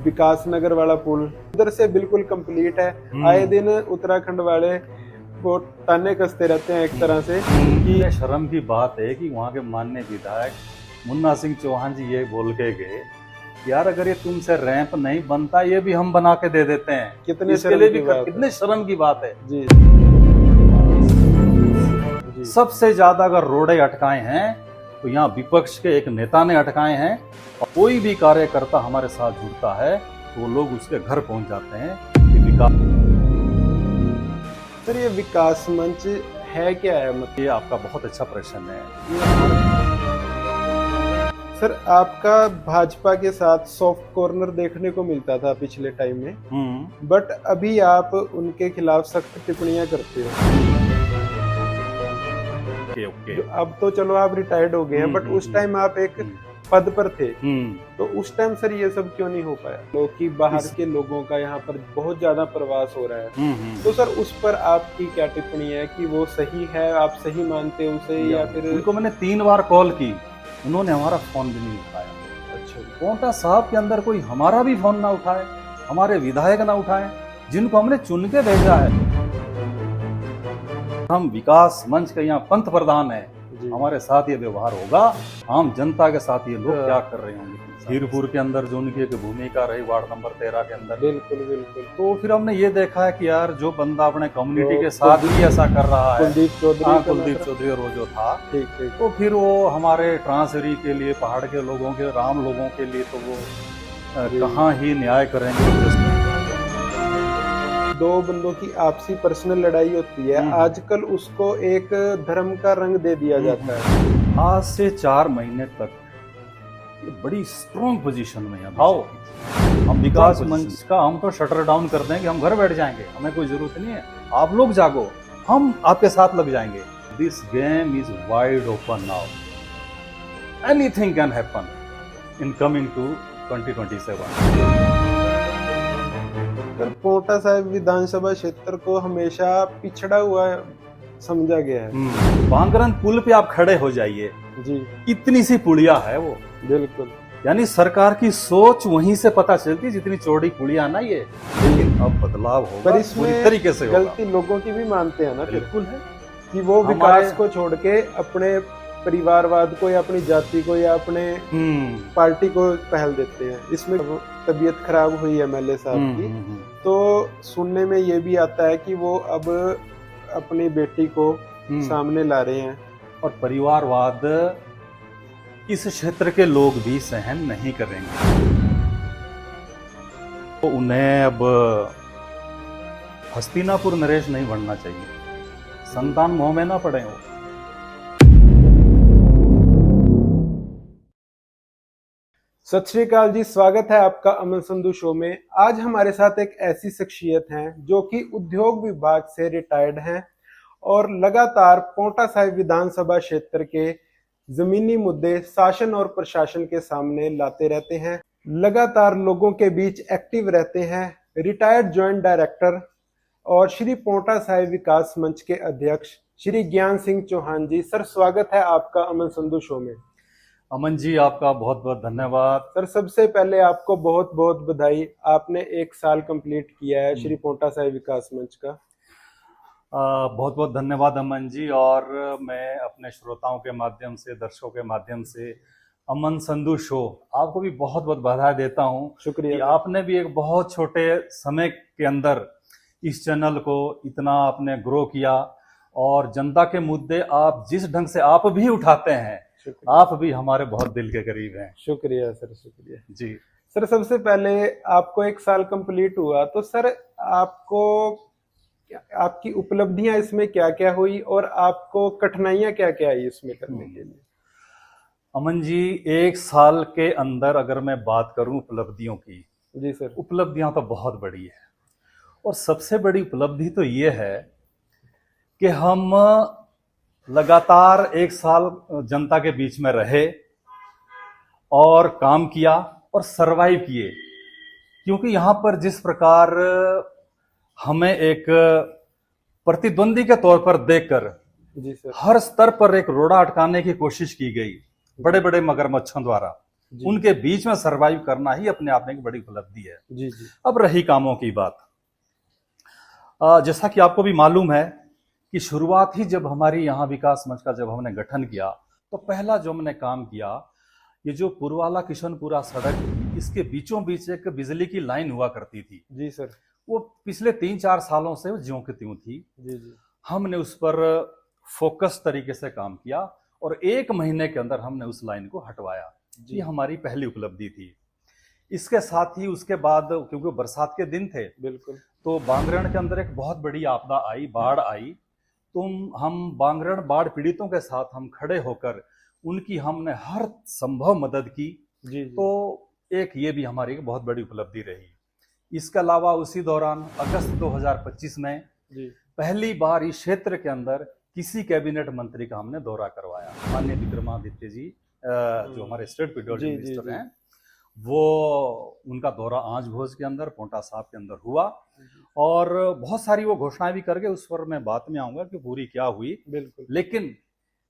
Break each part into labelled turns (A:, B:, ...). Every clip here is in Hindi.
A: विकास नगर वाला पुल उधर से बिल्कुल कंप्लीट है। आए दिन उत्तराखंड वाले वो ताने कसते रहते हैं एक तरह से कि
B: ये शर्म की बात है कि वहाँ के माननीय विधायक मुन्ना सिंह चौहान जी ये बोल के गए यार अगर ये तुमसे रैंप नहीं बनता ये भी हम बना के दे देते हैं।
A: कितने
B: इसके
A: शर्म
B: लिए
A: की
B: भी
A: बात
B: कितने शर्म की बात है।
A: जी जी
B: सबसे ज्यादा अगर रोड़े अटकाए हैं तो यहाँ विपक्ष के एक नेता ने अटकाए हैं और कोई भी कार्यकर्ता हमारे साथ जुड़ता है तो वो लोग उसके घर पहुंच जाते हैं कि विकास।
A: सर ये विकास मंच है क्या है? मतलब
B: ये आपका बहुत अच्छा प्रश्न है।
A: सर आपका भाजपा के साथ सॉफ्ट कॉर्नर देखने को मिलता था पिछले टाइम में, बट अभी आप उनके खिलाफ सख्त टिप्पणियां करते हो।
B: ओके।
A: अब तो चलो आप रिटायर्ड हो गए हैं, बट उस टाइम आप एक पद पर थे, तो उस टाइम सर ये सब क्यों नहीं हो पाया? लोग कि बाहर के लोगों का यहाँ पर बहुत ज्यादा प्रवास हो रहा है, तो सर उस पर आपकी क्या टिप्पणी है कि वो सही है, आप सही मानते हो उसे या फिर?
B: उनको मैंने 3 बार कॉल की, उन्होंने हमारा फोन भी नहीं उठाया।
A: अच्छा,
B: पोंटा साहब के अंदर कोई हमारा भी फोन ना उठाए, हमारे विधायक ना उठाए जिनको हमने चुन के भेजा है। हम विकास मंच के यहाँ पंत प्रधान है, हमारे साथ ये व्यवहार होगा, आम जनता के साथ ये लोग क्या कर रहे होंगे। हीरपुर के अंदर जो उनकी एक भूमिका रही वार्ड नंबर 13 के अंदर,
A: बिल्कुल बिल्कुल,
B: तो फिर हमने ये देखा है कि यार जो बंदा अपने कम्युनिटी के साथ भी ऐसा कर रहा है,
A: कुलदीप
B: चौधरी और वो जो था,
A: ठीक ठीक,
B: तो फिर वो हमारे ट्रांसरी के लिए, पहाड़ के लोगों के, राम लोगों के लिए तो वो कहाँ ही न्याय करेंगे।
A: दो बंदों की आपसी पर्सनल लड़ाई होती है, आजकल उसको एक धर्म का रंग दे दिया जाता है।
B: आज से 4 महीने तक ये बड़ी स्ट्रॉन्ग पोजीशन में है। आओ हम विकास मंच का हम तो शटर डाउन कर देंगे, हम घर बैठ जाएंगे, हमें कोई जरूरत नहीं है, आप लोग जागो, हम आपके साथ लग जाएंगे। This game is wide open now, anything can happen in coming to 2027।
A: Paonta Sahib विधानसभा क्षेत्र को हमेशा पिछड़ा हुआ समझा गया है।
B: भांगरन पुल पे आप खड़े हो जाइए
A: जी,
B: इतनी सी पुलिया है वो,
A: बिल्कुल,
B: यानी सरकार की सोच वहीं से पता चलती है, जितनी चौड़ी पुलिया ना ये। लेकिन अब बदलाव होगा,
A: पर इसमें
B: तरीके से
A: गलती लोगों की भी मानते हैं ना,
B: बिल्कुल है
A: कि वो विकास को छोड़ के अपने परिवारवाद को या अपनी जाति को या अपने पार्टी को पहल देते हैं। इसमें तबीयत खराब हुई एमएलए साहब की, तो सुनने में ये भी आता है कि वो अब अपनी बेटी को सामने ला रहे हैं,
B: और परिवारवाद इस क्षेत्र के लोग भी सहन नहीं करेंगे, तो उन्हें अब हस्तिनापुर नरेश नहीं बनना चाहिए, संतान मोह में ना पड़े हो।
A: सत श्री अकाल जी, स्वागत है आपका अमन संधू शो में। आज हमारे साथ एक ऐसी शख्सियत हैं जो कि उद्योग विभाग से रिटायर्ड हैं और लगातार पोंटा साहिब विधानसभा क्षेत्र के जमीनी मुद्दे शासन और प्रशासन के सामने लाते रहते हैं, लगातार लोगों के बीच एक्टिव रहते हैं। रिटायर्ड ज्वाइंट डायरेक्टर और श्री पोंटा साहिब विकास मंच के अध्यक्ष श्री ज्ञान सिंह चौहान जी, सर स्वागत है आपका अमन संधू शो में।
B: अमन जी आपका बहुत बहुत धन्यवाद।
A: सर सबसे पहले आपको बहुत बहुत बधाई, आपने 1 साल कंप्लीट किया है श्री पोंटा साहिब विकास मंच का।
B: बहुत बहुत धन्यवाद अमन जी, और मैं अपने श्रोताओं के माध्यम से, दर्शकों के माध्यम से अमन संधू शो आपको भी बहुत बहुत बधाई देता हूँ।
A: शुक्रिया।
B: आपने भी एक बहुत छोटे समय के अंदर इस चैनल को इतना आपने ग्रो किया, और जनता के मुद्दे आप जिस ढंग से आप भी उठाते हैं, आप भी हमारे बहुत दिल के करीब हैं।
A: शुक्रिया सर, शुक्रिया
B: जी।
A: सर सबसे पहले आपको 1 साल कंप्लीट हुआ, तो सर आपको आपकी उपलब्धियां इसमें क्या क्या हुई और आपको कठिनाइयां क्या क्या आई इसमें करने के लिए?
B: अमन जी 1 साल के अंदर अगर मैं बात करूं उपलब्धियों की,
A: जी सर,
B: उपलब्धियां तो बहुत बड़ी है, और सबसे बड़ी उपलब्धि तो ये है कि हम लगातार 1 साल जनता के बीच में रहे और काम किया और सरवाइव किए, क्योंकि यहाँ पर जिस प्रकार हमें एक प्रतिद्वंदी के तौर पर देखकर
A: जी सर,
B: हर स्तर पर एक रोड़ा अटकाने की कोशिश की गई बड़े बड़े मगरमच्छों द्वारा,
A: जी
B: उनके बीच में सरवाइव करना ही अपने आप में एक बड़ी उपलब्धि है।
A: जी जी
B: अब रही कामों की बात, जैसा कि आपको भी मालूम है कि शुरुआत ही जब हमारी यहाँ विकास मंच का जब हमने गठन किया तो पहला जो हमने काम किया, ये जो पुरवाला किशनपुरा सड़क, इसके बीचों बीच एक बिजली की लाइन हुआ करती थी।
A: जी सर।
B: वो पिछले 3-4 सालों से ज्यों की त्यों थी।
A: जी जी
B: हमने उस पर फोकस तरीके से काम किया और 1 महीने के अंदर हमने उस लाइन को हटवाया।
A: जी
B: ये हमारी पहली उपलब्धि थी। इसके साथ ही उसके बाद, क्योंकि बरसात के दिन थे,
A: बिल्कुल।
B: तो बांगरण के अंदर एक बहुत बड़ी आपदा आई, बाढ़ आई। तो हम बांगरण बाढ़ पीड़ितों के साथ हम खड़े होकर उनकी हमने हर संभव मदद की।
A: जी जी
B: तो एक ये भी हमारी एक बहुत बड़ी उपलब्धि रही। इसके अलावा उसी दौरान अगस्त 2025 में
A: जी
B: पहली बार इस क्षेत्र के अंदर किसी कैबिनेट मंत्री का हमने दौरा करवाया। माननीय विक्रमादित्य जी, जो हमारे स्टेट पीडब्ल्यूडी
A: जी, जी,
B: मिनिस्टर
A: जी।
B: हैं, वो उनका दौरा आंच भोज के अंदर, पोंटा साहब के अंदर हुआ और बहुत सारी वो घोषणाएं भी करके, उस पर मैं बाद में आऊंगा कि पूरी क्या हुई।
A: बिल्कुल।
B: लेकिन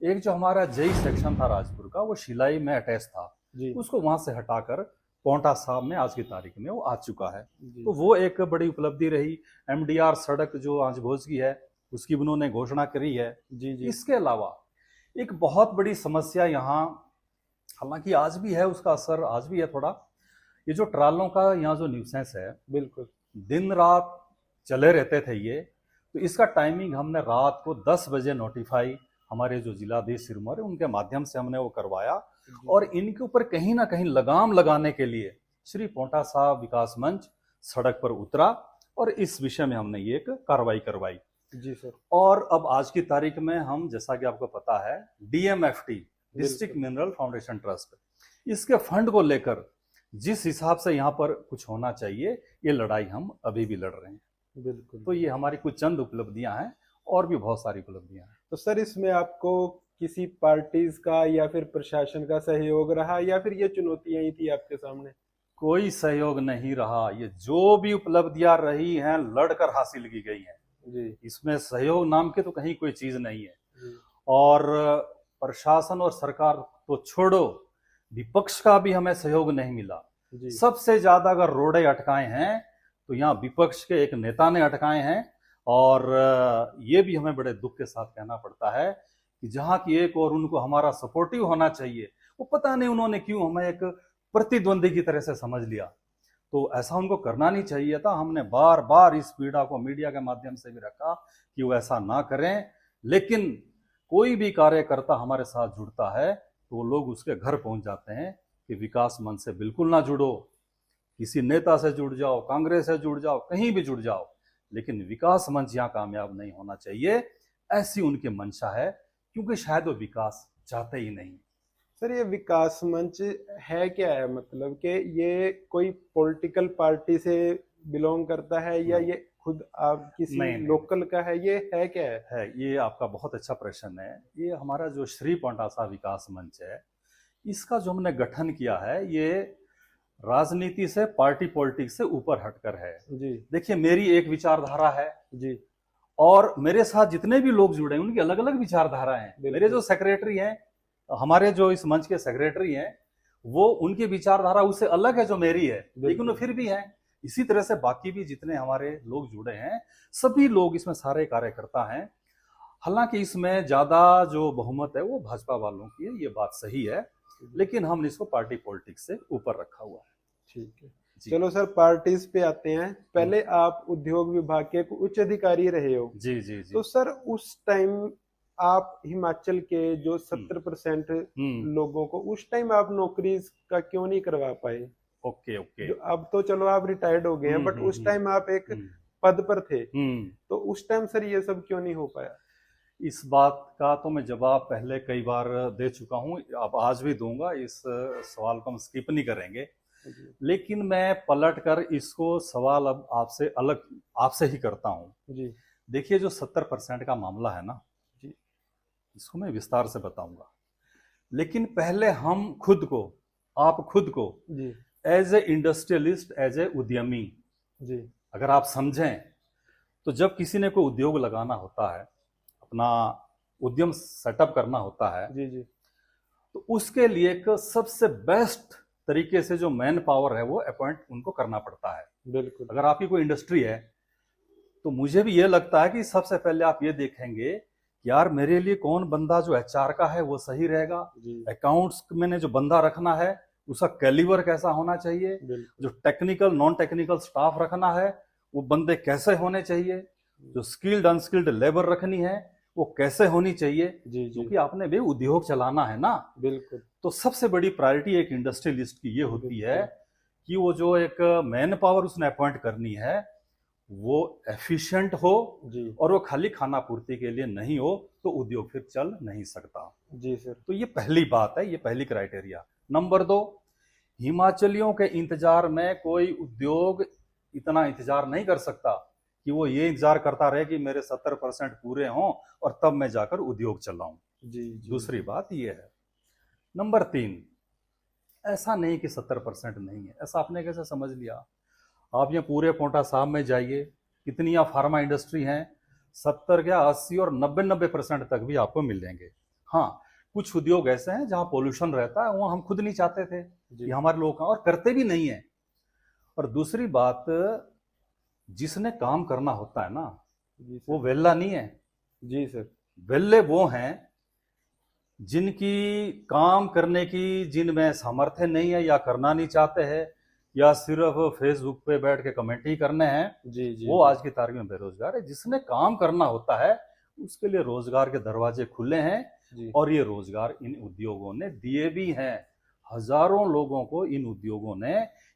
B: एक जो हमारा जेई सेक्शन था राजपुर का, वो शिलाई में अटैच था,
A: जी
B: उसको वहां से हटाकर पोंटा साहब में आज की तारीख में वो आ चुका है।
A: जी
B: तो वो एक बड़ी उपलब्धि रही। एमडीआर सड़क जो आंच भोज की है, उसकी उन्होंने घोषणा करी है।
A: जी जी
B: इसके अलावा एक बहुत बड़ी समस्या यहाँ, हालांकि आज भी है, उसका असर आज भी है थोड़ा, ये जो ट्रालों का यहाँ जो न्यूसेंस है,
A: बिल्कुल।
B: दिन रात चले रहते थे ये। तो इसका टाइमिंग हमने रात को 10 बजे नोटिफाई हमारे जो जिलाधीश सिरमौर है उनके माध्यम से हमने वो करवाया
A: जी
B: और इनके ऊपर कहीं ना कहीं लगाम लगाने के लिए श्री पोंटा साहब विकास मंच सड़क पर उतरा और इस विषय में हमने ये एक कार्रवाई करवाई।
A: जी सर।
B: और अब आज की तारीख में हम, जैसा कि आपको पता है, DMFT, district mineral foundation trust, इसके फंड को लेकर जिस हिसाब से यहाँ पर कुछ होना चाहिए, ये लड़ाई हम अभी भी लड़ रहे हैं।
A: बिल्कुल।
B: तो ये हमारी कुछ चंद उपलब्धियां हैं और भी बहुत सारी उपलब्धियां हैं।
A: तो सर, इसमें आपको किसी पार्टीज का या फिर प्रशासन का सहयोग रहा, या फिर ये चुनौतियां ही थी आपके सामने?
B: कोई सहयोग नहीं रहा। ये जो भी उपलब्धियां रही हैं, लड़कर हासिल की गई हैं।
A: जी
B: इसमें सहयोग नाम की तो कहीं कोई चीज नहीं है।
A: जी
B: और प्रशासन और सरकार तो छोड़ो, विपक्ष का भी हमें सहयोग नहीं मिला।
A: जी
B: सबसे ज्यादा अगर रोड़े अटकाए हैं तो यहाँ विपक्ष के एक नेता ने अटकाए हैं। और ये भी हमें बड़े दुख के साथ कहना पड़ता है कि जहाँ की एक और उनको हमारा सपोर्टिव होना चाहिए, वो पता नहीं उन्होंने क्यों हमें एक प्रतिद्वंदी की तरह से समझ लिया। तो ऐसा उनको करना नहीं चाहिए था। हमने बार बार इस पीड़ा को मीडिया के माध्यम से भी रखा कि वो ऐसा ना करें। लेकिन कोई भी कार्यकर्ता हमारे साथ जुड़ता है तो वो लोग उसके घर पहुंच जाते हैं कि विकास मंच से बिल्कुल ना जुड़ो, किसी नेता से जुड़ जाओ, कांग्रेस से जुड़ जाओ, कहीं भी जुड़ जाओ, लेकिन विकास मंच यहाँ कामयाब नहीं होना चाहिए, ऐसी उनकी मंशा है। क्योंकि शायद वो विकास चाहते ही नहीं।
A: सर, ये विकास मंच है क्या है? मतलब कि ये कोई पॉलिटिकल पार्टी से बिलोंग करता है या
B: नहीं।
A: ये खुद आप किसी
B: नहीं।
A: लोकल का है? ये है क्या है?
B: ये आपका बहुत अच्छा प्रश्न है। ये हमारा जो श्री पोंटा साहब विकास मंच है, इसका जो हमने गठन किया है, ये राजनीति से, पार्टी पॉलिटिक्स से ऊपर हटकर है।
A: जी
B: देखिए, मेरी एक विचारधारा है
A: जी
B: और मेरे साथ जितने भी लोग जुड़े हैं उनकी अलग अलग विचारधाराएं हैं।
A: बिल्कुल।
B: मेरे जो सेक्रेटरी हैं, हमारे जो इस मंच के सेक्रेटरी हैं, वो उनकी विचारधारा उससे अलग है जो मेरी है, लेकिन वो फिर भी है। इसी तरह से बाकी भी जितने हमारे लोग जुड़े हैं, सभी लोग इसमें सारे कार्यकर्ता हैं। हालांकि इसमें ज्यादा जो बहुमत है वो भाजपा वालों की है, ये बात सही है, लेकिन हमने इसको पार्टी पॉलिटिक्स से ऊपर रखा हुआ है।
A: ठीक है।
B: जी।
A: चलो सर, पार्टीज पे आते हैं। पहले आप उद्योग विभाग के उच्च अधिकारी रहे हो।
B: जी जी जी।
A: तो सर, उस टाइम आप हिमाचल के जो 70% लोगों को उस टाइम आप नौकरी का क्यों नहीं करवा पाए?
B: Okay okay.
A: जो अब तो चलो आप रिटायर्ड हो गए हैं, बट उस टाइम आप एक पद पर थे, तो उस टाइम सर ये सब क्यों नहीं हो पाया?
B: इस बात का तो मैं जवाब पहले कई बार दे चुका हूं, अब आज भी दूंगा। इस सवाल को हम स्किप नहीं करेंगे, लेकिन मैं पलट कर इसको सवाल अब आपसे ही करता हूं।
A: जी
B: देखिए, जो 70% का मामला है ना जी, इसको मैं विस्तार से बताऊंगा, लेकिन पहले हम खुद को, आप खुद को
A: जी
B: as a industrialist, as a उद्यमी,
A: जी
B: अगर आप समझें, तो जब किसी ने कोई उद्योग लगाना होता है, अपना उद्यम सेटअप करना होता है,
A: जी जी
B: तो उसके लिए एक सबसे बेस्ट तरीके से जो मैन पावर है वो अपॉइंट उनको करना पड़ता है।
A: बिल्कुल।
B: अगर आपकी कोई इंडस्ट्री है तो मुझे भी ये लगता है कि सबसे पहले आप ये देखेंगे कि यार मेरे लिए कौन बंदा जो एचआर का है वो सही रहेगा, अकाउंट्स में जो बंदा रखना है उसका कैलिबर कैसा होना चाहिए, जो टेक्निकल नॉन टेक्निकल स्टाफ रखना है वो बंदे कैसे होने चाहिए, जो स्किल्ड अनस्किल्ड लेबर रखनी है वो कैसे होनी चाहिए, क्योंकि आपने भी उद्योग चलाना है ना।
A: बिल्कुल।
B: तो सबसे बड़ी प्रायोरिटी एक इंडस्ट्रियलिस्ट की ये होती है कि वो जो एक मैन पावर उसने अपॉइंट करनी है वो एफिशिएंट हो और वो खाली खाना पूर्ति के लिए नहीं हो, तो उद्योग फिर चल नहीं सकता।
A: जी सर।
B: तो ये पहली बात है, ये पहली क्राइटेरिया। नंबर 2, हिमाचलियों के इंतजार में कोई उद्योग इतना इंतजार नहीं कर सकता कि वो ये इंतजार करता रहे कि मेरे 70% पूरे हों और तब मैं जाकर उद्योग चलाऊं। दूसरी बात ये है। नंबर 3, ऐसा नहीं कि 70% नहीं है, ऐसा आपने कैसे समझ लिया? आप ये पूरे पोंटा साहब में जाइए, कितनी यहाँ फार्मा इंडस्ट्री हैं, 70 क्या 80 और 90% तक भी आपको मिल जाएंगे। हाँ, कुछ उद्योग ऐसे हैं जहाँ पोल्यूशन रहता है, वहाँ हम खुद नहीं चाहते थे कि हमारे लोग और करते भी नहीं है। और दूसरी बात, जिसने काम करना होता है ना वो वेल्ला नहीं है। जी सर। वेल्ले वो हैं जिनकी काम करने की जिनमें सामर्थ्य नहीं है या करना नहीं चाहते हैं या सिर्फ फेसबुक पे बैठ के कमेंट ही करने हैं, वो आज की तारीख में बेरोजगार है। जिसने काम करना होता है उसके लिए रोजगार के दरवाजे खुले हैं और ये रोजगार इन उद्योगों ने दिए भी हैं। हजारों लोगों को इन उद्योगों ने,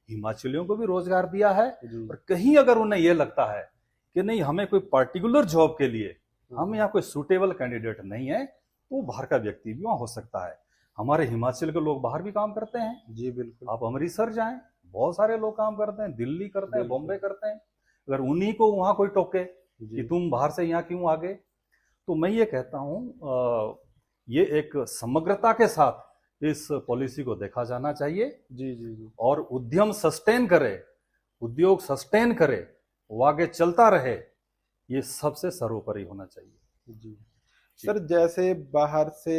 B: हिमाचलियों को भी रोजगार दिया है। और कहीं अगर उन्हें यह लगता है कि नहीं हमें कोई पर्टिकुलर जॉब के लिए हम यहाँ कोई सुटेबल कैंडिडेट नहीं है, तो बाहर का व्यक्ति भी वहां हो सकता है। हमारे हिमाचल के लोग बाहर भी काम करते हैं। जी बिल्कुल। आप अमृतसर जाएं, बहुत सारे लोग काम करते हैं, दिल्ली करते हैं, बॉम्बे करते हैं। अगर उन्हीं को वहां कोई टोके कि तुम बाहर से यहाँ क्यों आ गए, तो मैं ये कहता हूँ ये एक समग्रता के साथ इस पॉलिसी को देखा जाना चाहिए। जी। और उद्यम सस्टेन करे, उद्योग सस्टेन करे, वो आगे चलता रहे, ये सबसे सर्वोपरि होना चाहिए। जी
A: सर, जैसे बाहर से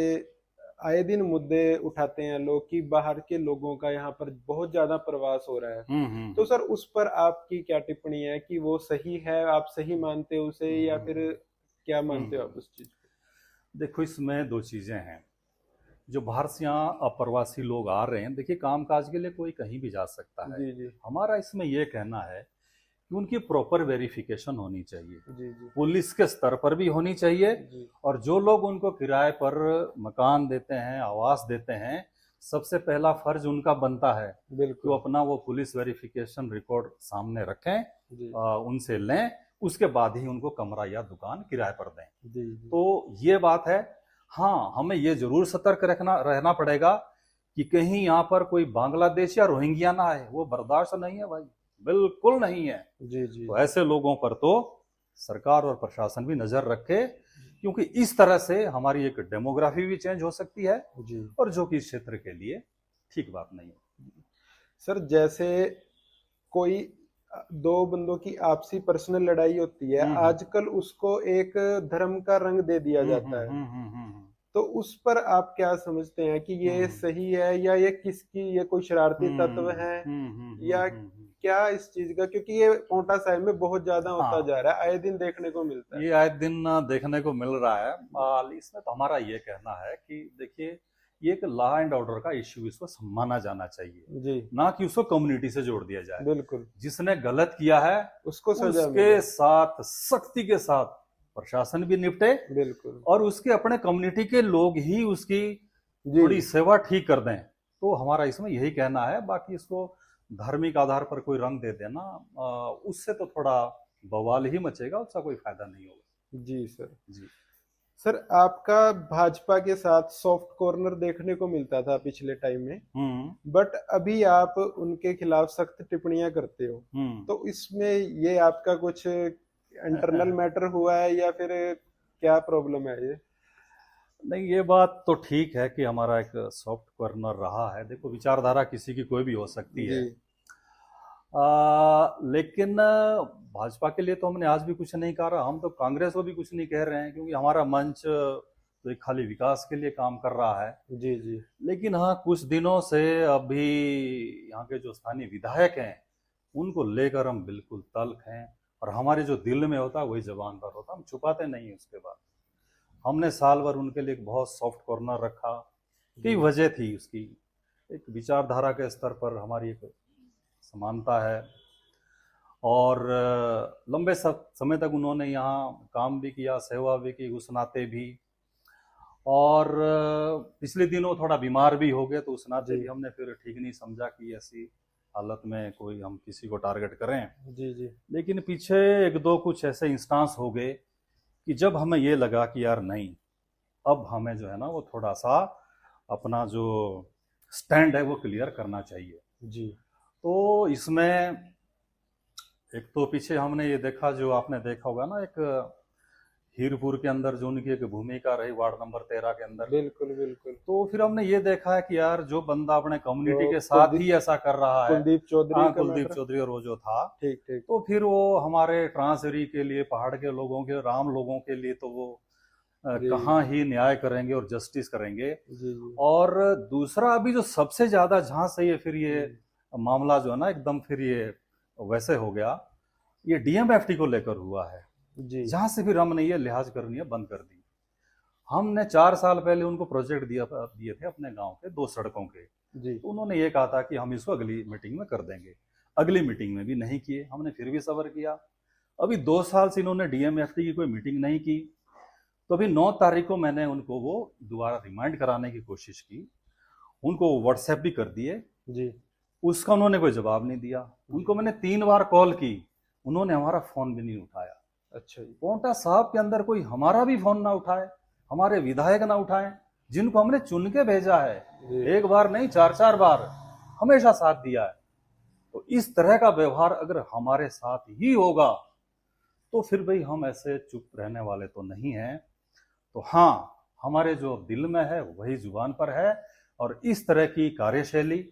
A: आए दिन मुद्दे उठाते हैं लोग कि बाहर के लोगों का यहाँ पर बहुत ज्यादा प्रवास हो रहा है, तो सर उस पर आपकी क्या टिप्पणी है कि वो सही है, आप सही मानते हो उसे या फिर क्या मानते हो आप उस चीज को?
B: देखो, इसमें दो चीजें हैं। जो बाहर से यहाँ अप्रवासी लोग आ रहे हैं, देखिए कामकाज के लिए कोई कहीं भी जा सकता है। जी। हमारा इसमें यह कहना है कि उनकी प्रॉपर वेरिफिकेशन होनी चाहिए। जी। पुलिस के स्तर पर भी होनी चाहिए। और जो लोग उनको किराए पर मकान देते हैं, आवास देते हैं, सबसे पहला फर्ज उनका बनता है कि वो अपना वो पुलिस वेरिफिकेशन रिकॉर्ड सामने रखें, उनसे लें, उसके बाद ही उनको कमरा या दुकान किराए पर दें। तो ये बात है। हाँ, हमें ये जरूर सतर्क रहना पड़ेगा कि कहीं यहाँ पर कोई बांग्लादेश या रोहिंग्या ना आए, वो बर्दाश्त नहीं है भाई, बिल्कुल नहीं है। जी। तो ऐसे लोगों पर तो सरकार और प्रशासन भी नजर रखे, क्योंकि इस तरह से हमारी एक डेमोग्राफी भी चेंज हो सकती है और जो कि इस क्षेत्र के लिए ठीक बात नहीं है।
A: सर, जैसे कोई दो बंदों की आपसी पर्सनल लड़ाई होती है, आजकल उसको एक धर्म का रंग दे दिया जाता है, तो उस पर आप क्या समझते हैं कि ये सही है या ये किसकी, ये कोई शरारती तत्व है या क्या इस चीज का? क्योंकि ये पोंटा साहिब में बहुत ज्यादा होता जा रहा है, आए दिन देखने को मिलता है।
B: ये आए दिन देखने को मिल रहा है। इसमें तो हमारा ये कहना है कि देखिए, ये एक लॉ एंड ऑर्डर का इश्यू इसको माना जाना चाहिए जी, ना कि उसको कम्युनिटी से जोड़ दिया जाए। बिल्कुल। जिसने गलत किया है उसको उसके साथ सख्ती के साथ प्रशासन भी निपटे। बिल्कुल। और उसके अपने कम्युनिटी के लोग ही उसकी थोड़ी सेवा ठीक कर दें। तो हमारा इसमें यही कहना है। बाकी इसको धार्मिक आधार पर कोई रंग दे देना, उससे तो थोड़ा बवाल ही मचेगा, उसका कोई फायदा नहीं होगा।
A: जी सर। जी सर, आपका भाजपा के साथ सॉफ्ट कॉर्नर देखने को मिलता था पिछले टाइम में, बट अभी आप उनके खिलाफ सख्त टिप्पणियां करते हो, तो इसमें ये आपका कुछ इंटरनल मैटर हुआ है या फिर क्या प्रॉब्लम है ये?
B: नहीं, ये बात तो ठीक है कि हमारा एक सॉफ्ट कॉर्नर रहा है। देखो, विचारधारा किसी की कोई भी हो सकती है, लेकिन भाजपा के लिए तो हमने आज भी कुछ नहीं कहा। हम तो कांग्रेस को भी कुछ नहीं कह रहे हैं, क्योंकि हमारा मंच तो ये खाली विकास के लिए काम कर रहा है।
A: जी जी
B: लेकिन हाँ, कुछ दिनों से अभी यहाँ के जो स्थानीय विधायक हैं उनको लेकर हम बिल्कुल तल्ख हैं, और हमारे जो दिल में होता है वही जबान पर होता है, हम छुपाते नहीं हैं। उसके बाद हमने साल भर उनके लिए एक बहुत सॉफ्ट कॉर्नर रखा। कई वजह थी उसकी, एक विचारधारा के स्तर पर हमारी एक समानता है, और लंबे समय तक उन्होंने यहाँ काम भी किया, सेवा भी की, उस नाते भी। और पिछले दिनों थोड़ा बीमार भी हो गए, तो उस नाते भी हमने फिर ठीक नहीं समझा कि ऐसी हालत में कोई हम किसी को टारगेट करें।
A: जी जी
B: लेकिन पीछे एक दो कुछ ऐसे इंस्टांस हो गए कि जब हमें ये लगा कि यार नहीं, अब हमें जो है ना वो थोड़ा सा अपना जो स्टैंड है वो क्लियर करना चाहिए।
A: जी
B: तो इसमें एक तो पीछे हमने ये देखा, जो आपने देखा होगा ना, एक हीरपुर के अंदर जो उनकी एक भूमिका रही वार्ड नंबर 13 के अंदर।
A: बिल्कुल बिल्कुल।
B: तो फिर हमने ये देखा है कि यार जो बंदा अपने कम्युनिटी के साथ ही ऐसा कर रहा है,
A: कुलदीप चौधरी
B: हाँ,
A: का
B: कुलदीप
A: मैटर।
B: चौधरी, और वो जो था,
A: ठीक ठीक।
B: तो फिर वो हमारे ट्रांसरी के लिए, पहाड़ के लोगों के, राम लोगों के लिए तो वो कहाँ ही न्याय करेंगे और जस्टिस करेंगे।
A: जी जी
B: और दूसरा, अभी जो सबसे ज्यादा जहां से ये फिर ये मामला जो है ना एकदम फिर ये वैसे हो गया, ये डीएमएफटी को लेकर हुआ है,
A: जी
B: जहां से फिर हमने ये लिहाज करनी है बंद कर दी। हमने 4 साल पहले उनको प्रोजेक्ट दिए थे अपने गांव के 2 सड़कों के।
A: जी
B: तो उन्होंने ये कहा था कि हम इसको अगली मीटिंग में कर देंगे। अगली मीटिंग में भी नहीं किए, हमने फिर भी सब्र किया। अभी 2 साल से इन्होंने डीएमएफटी की कोई मीटिंग नहीं की। तो अभी 9 तारीख को मैंने उनको वो दोबारा रिमाइंड कराने की कोशिश की, उनको व्हाट्सएप भी कर दिए,
A: जी
B: उसका उन्होंने कोई जवाब नहीं दिया। उनको मैंने 3 बार कॉल की, उन्होंने हमारा फोन भी नहीं उठाया।
A: अच्छा जी।
B: पोंटा साहब के अंदर कोई हमारा भी फोन ना उठाए, हमारे विधायक ना उठाएं, जिनको हमने चुन के भेजा है, एक बार नहीं 4-4 बार, हमेशा साथ दिया है। तो इस तरह का व्यवहार अगर हमारे साथ ही होगा तो फिर भाई हम ऐसे चुप रहने वाले तो नहीं हैं। तो हाँ, हमारे जो दिल में है वही जुबान पर है, और इस तरह की कार्यशैली,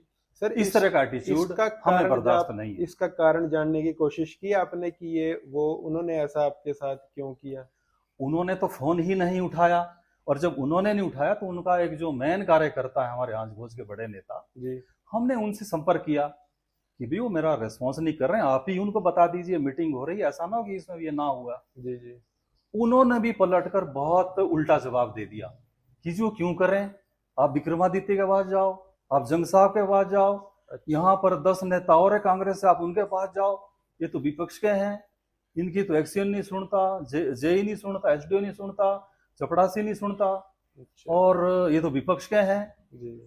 A: सर
B: इस तरह का एटीट्यूड हमें बर्दाश्त नहीं है।
A: इसका कारण जानने की कोशिश की आपने कि ये वो उन्होंने ऐसा आपके साथ क्यों किया?
B: उन्होंने तो फोन ही नहीं उठाया, और जब उन्होंने नहीं उठाया तो उनका एक जो मेन कार्यकर्ता है, हमारे आंच भोज के बड़े नेता
A: जी
B: हमने उनसे संपर्क किया कि भी वो मेरा रिस्पॉन्स नहीं कर रहे हैं, आप ही उनको बता दीजिए मीटिंग हो रही है, ऐसा ना हो कि इसमें ये ना हुआ।
A: जी जी
B: उन्होंने भी पलटकर बहुत उल्टा जवाब दे दिया कि जो क्यों करें, आप विक्रमादित्य के पास जाओ, आप जंग साहब के पास जाओ, यहाँ पर 10 नेता और है कांग्रेस से, आप उनके पास जाओ, ये तो विपक्ष के हैं, इनकी तो एक्शन नहीं सुनता, जेई नहीं सुनता, एसडीओ नहीं सुनता, चपड़ासी नहीं सुनता, और ये तो विपक्ष के हैं।
A: जी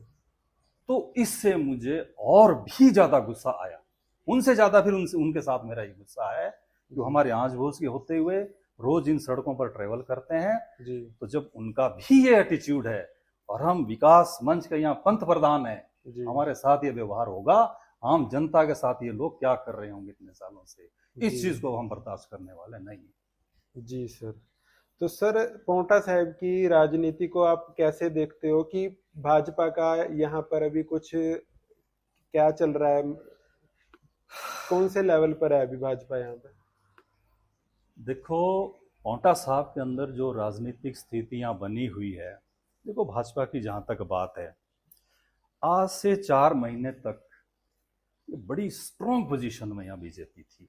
B: तो इससे मुझे और भी ज्यादा गुस्सा आया, उनसे ज्यादा फिर उनके साथ मेरा ये गुस्सा है, जो हमारे आंच भोज के होते हुए रोज इन सड़कों पर ट्रेवल करते हैं।
A: जी
B: तो जब उनका भी ये एटीट्यूड है, और हम विकास मंच के यहाँ पंथ प्रधान है,
A: जी
B: हमारे साथ ये व्यवहार होगा, आम जनता के साथ ये लोग क्या कर रहे होंगे इतने सालों से, इस चीज को हम बर्दाश्त करने वाले नहीं।
A: जी सर। तो सर, पोंटा साहब की राजनीति को आप कैसे देखते हो कि भाजपा का यहाँ पर अभी कुछ क्या चल रहा है, कौन से लेवल पर है अभी भाजपा यहाँ पर?
B: देखो, पोंटा साहब के अंदर जो राजनीतिक स्थितियां बनी हुई है, देखो भाजपा की जहां तक बात है, आज से 4 महीने तक बड़ी स्ट्रॉन्ग पोजीशन में यहाँ बीजेपी थी,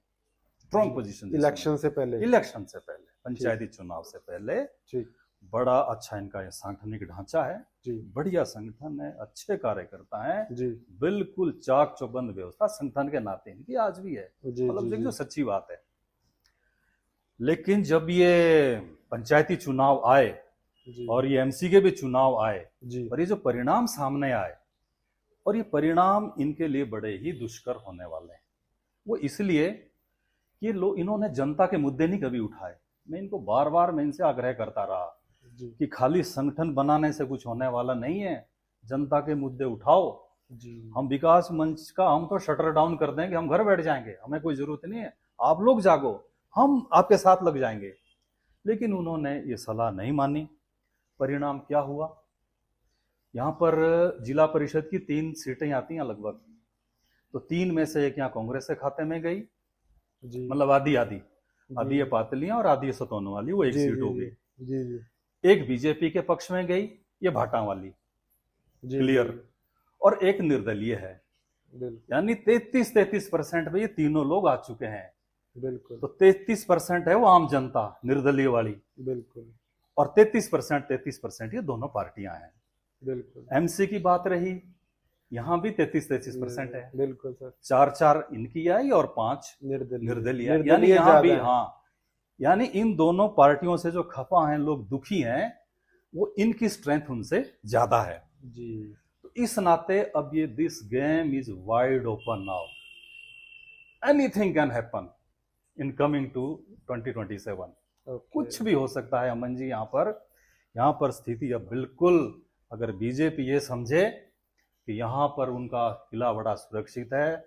B: स्ट्रॉन्ग पोजीशन,
A: इलेक्शन से पहले
B: पंचायती चुनाव से पहले
A: ठीक।
B: बड़ा अच्छा इनका ये सांगठनिक ढांचा है
A: जी
B: बढ़िया संगठन है, अच्छे कार्यकर्ता हैं
A: जी
B: बिल्कुल चाक चौबंद व्यवस्था संगठन के नाते इनकी आज भी है,
A: जी
B: मतलब
A: जी
B: जो सच्ची बात है। लेकिन जब ये पंचायती चुनाव आए
A: जी
B: और ये एमसी के भी चुनाव आए,
A: जी
B: और ये जो परिणाम सामने आए, और ये परिणाम इनके लिए बड़े ही दुष्कर होने वाले हैं। वो इसलिए कि इन्होंने जनता के मुद्दे नहीं कभी उठाए। मैं इनको बार बार मैं इनसे आग्रह करता रहा कि खाली संगठन बनाने से कुछ होने वाला नहीं है, जनता के मुद्दे उठाओ। हम विकास मंच का हम तो शटर डाउन कर देंगे, हम घर बैठ जाएंगे, हमें कोई जरूरत नहीं है, आप लोग जागो, हम आपके साथ लग जाएंगे। लेकिन उन्होंने ये सलाह नहीं मानी। परिणाम क्या हुआ, यहाँ पर जिला परिषद की 3 सीटें आती हैं लगभग, तो 3 में से एक यहाँ कांग्रेस के खाते में गई, मतलब आधी आधी, आधी ये पातलियां और आधी ये सतौन वाली, वो एक सीट हो गई। एक बीजेपी के पक्ष में गई, ये भाटा वाली
A: जी
B: क्लियर, और एक निर्दलीय है।
A: बिल्कुल
B: यानी 33% में ये तीनों लोग आ चुके हैं।
A: बिल्कुल
B: तो 33% है वो आम जनता निर्दलीय वाली,
A: बिल्कुल
B: और 33% ये दोनों पार्टियां हैं।
A: बिल्कुल
B: एमसी की बात रही, यहां भी 33% है।
A: बिल्कुल सर।
B: 4 इनकी आई और 5
A: निर्दलीय
B: निर्दलीय, यानी
A: निर्दलीय
B: यहां भी
A: ज्यादा है।
B: हाँ, यानी इन दोनों पार्टियों से जो खफा हैं लोग, दुखी हैं, वो इनकी स्ट्रेंथ उनसे ज्यादा है।
A: जी
B: तो इस नाते अब ये this game is wide open now, anything can happen in coming to 2027।
A: Okay
B: कुछ भी हो सकता है अमन जी। यहाँ पर स्थिति अब बिल्कुल, अगर बीजेपी ये समझे कि यहाँ पर उनका किला बड़ा सुरक्षित है,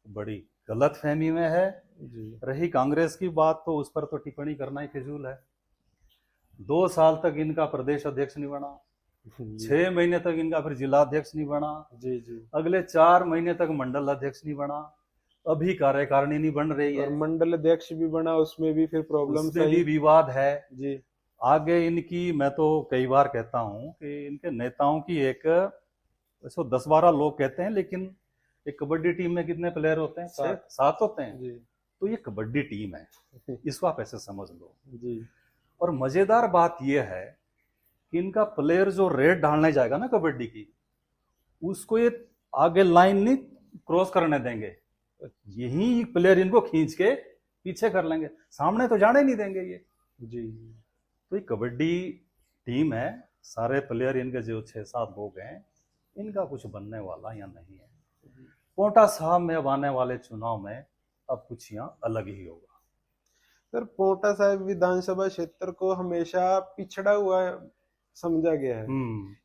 B: बड़ी गलत फहमी में है।
A: जी
B: रही कांग्रेस की बात, तो उस पर तो टिप्पणी करना ही फिजूल है। 2 साल तक इनका प्रदेश अध्यक्ष नहीं बना,
A: जी
B: 6 महीने तक इनका फिर जिला अध्यक्ष नहीं बना,
A: जी जी
B: अगले 4 महीने तक मंडल अध्यक्ष नहीं बना, अभी कार्यकारिणी नहीं बन रही
A: और
B: है,
A: मंडल अध्यक्ष भी बना, उसमें भी फिर प्रॉब्लम
B: उसमें भी विवाद है।
A: जी
B: आगे इनकी, मैं तो कई बार कहता हूं कि इनके नेताओं की एक, वैसे 10-12 लोग कहते हैं, लेकिन एक कबड्डी टीम में कितने प्लेयर होते हैं? 6-7 होते हैं।
A: जी
B: तो ये कबड्डी टीम है, इसको आप ऐसे समझ लो।
A: जी
B: और मजेदार बात यह है कि इनका प्लेयर जो रेड डालने जाएगा ना कबड्डी की, उसको ये आगे लाइन नहीं क्रॉस करने देंगे, यही प्लेयर इनको खींच के पीछे कर लेंगे, सामने तो जाने नहीं देंगे ये।
A: जी
B: तो ये कबड्डी टीम है, सारे प्लेयर इनके जो 6-7 लोग हैं, इनका कुछ बनने वाला या नहीं है। पोंटा साहब में अब आने वाले चुनाव में अब कुछ यहाँ अलग ही होगा।
A: सर, पोंटा साहिब विधानसभा क्षेत्र को हमेशा पिछड़ा हुआ समझा गया है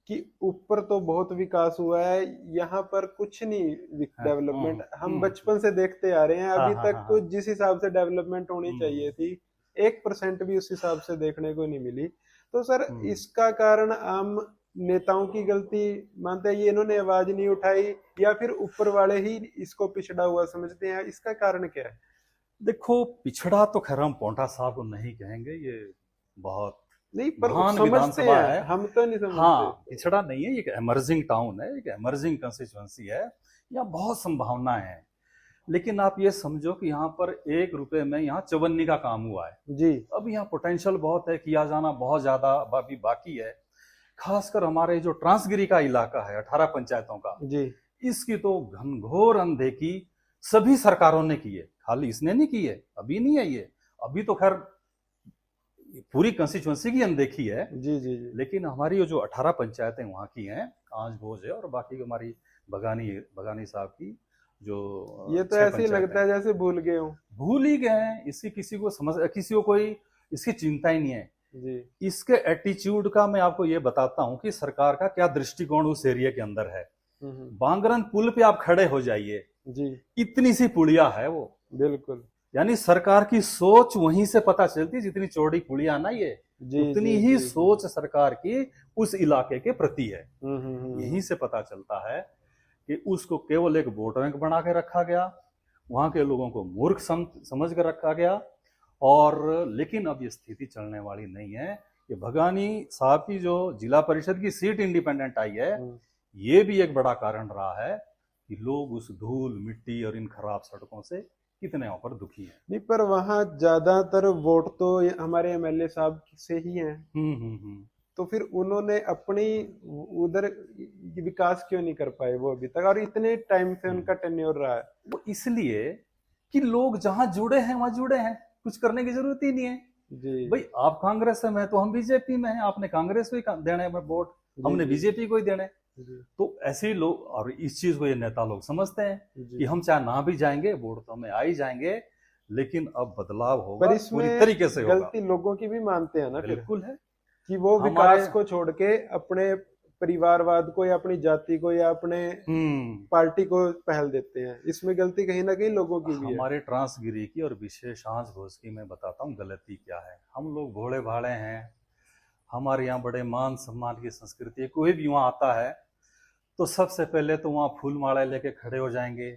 A: कि ऊपर तो बहुत विकास हुआ है, यहाँ पर कुछ नहीं डेवलपमेंट। हम बचपन से देखते आ रहे हैं, अभी तक तो जिस हिसाब से डेवलपमेंट होनी चाहिए थी 1% भी उस हिसाब से देखने को नहीं मिली। तो सर, इसका कारण आम नेताओं की गलती मानते हैं, ये इन्होंने आवाज नहीं उठाई, या फिर ऊपर वाले ही इसको पिछड़ा हुआ समझते हैं? इसका कारण क्या है?
B: देखो, पिछड़ा तो खैर हम पोंटा साहब को नहीं कहेंगे, ये बहुत
A: नहीं, पर
B: महान
A: समझते
B: विधानसभा
A: हैं,
B: है।
A: हम तो नहीं समझते।
B: हाँ, पिछड़ा नहीं है, एक एमर्जिंग टाउन है, एक एमर्जिंग कंस्टिट्यूएंसी है, यहाँ बहुत संभावनाएं हैं। लेकिन आप ये समझो कि यहाँ पर 1 रुपए में यहाँ चवन्नी का काम हुआ है
A: जी।
B: अब यहाँ पोटेंशियल बहुत है, किया जाना बहुत ज्यादा अभी बाकी है। खासकर हमारे जो ट्रांसगिरी का इलाका है 18 पंचायतों का
A: जी,
B: इसकी तो घनघोर अनदेखी सभी सरकारों ने की है, खाली इसने नहीं की है, अभी नहीं है ये, अभी तो खैर पूरी कंस्टिट्यूएंसी की अनदेखी है।
A: जी जी जी।
B: लेकिन हमारी जो 18 पंचायतें वहाँ की हैं, आंज भोज है, और बाकी हमारी बगानी साहब की जो
A: ये तो ऐसे ही लगता है जैसे भूल गए हो।
B: भूल ही गए हैं, इसकी किसी को कोई इसकी चिंता ही नहीं है
A: जी।
B: इसके एटीट्यूड का। मैं आपको ये बताता हूँ कि सरकार का क्या दृष्टिकोण उस एरिया के अंदर है। बांगरन पुल पे आप खड़े हो जाइए
A: जी,
B: इतनी सी पुलिया है वो,
A: बिल्कुल।
B: यानी सरकार की सोच वहीं से पता चलती है, जितनी चौड़ी पुलिया ना ये उतनी ही सोच सरकार की उस इलाके के प्रति है। यहीं से पता चलता है कि उसको केवल एक वोट बैंक बना के रखा गया, वहां के लोगों को मूर्ख समझ कर रखा गया। और लेकिन अब ये स्थिति चलने वाली नहीं है। ये भगानी साहब की जो जिला परिषद की सीट इंडिपेंडेंट आई है, ये भी एक बड़ा कारण रहा है कि लोग उस धूल मिट्टी और इन खराब सड़कों से कितने ऊपर दुखी हैं।
A: नहीं, पर वहाँ ज्यादातर वोट तो हमारे एमएलए साहब से ही हैं। तो फिर उन्होंने अपनी उधर विकास क्यों नहीं कर पाए वो अभी तक, और इतने टाइम से उनका टेन्योर रहा है?
B: वो इसलिए कि लोग जहां जुड़े हैं वहां जुड़े हैं, कुछ करने की जरूरत ही नहीं है।
A: जी
B: भाई, आप कांग्रेस में, तो हम बीजेपी में हैं, आपने कांग्रेस को ही देने में वोट, हमने बीजेपी को ही देने। तो ऐसे ही लोग, और इस चीज को ये नेता लोग समझते हैं कि हम चाहे ना भी जाएंगे वोट तो हमें आ ही जाएंगे, लेकिन अब बदलाव होगा,
A: पर इसमें
B: पूरी तरीके से होगा।
A: गलती लोगों की भी मानते हैं ना?
B: बिल्कुल है
A: कि वो विकास को छोड़ के अपने परिवारवाद को या अपनी जाति को या अपने पार्टी को पहल देते हैं। इसमें गलती कहीं ना कहीं लोगों की भी है।
B: हमारे ट्रांसगिरी की और विशेष आंच घोष की मैं बताता हूँ गलती क्या है। हम लोग भोले भाले हैं, हमारे यहाँ बड़े मान सम्मान की संस्कृति है। कोई भी वहाँ आता है तो सबसे पहले तो वहाँ फूल माला लेके खड़े हो जाएंगे,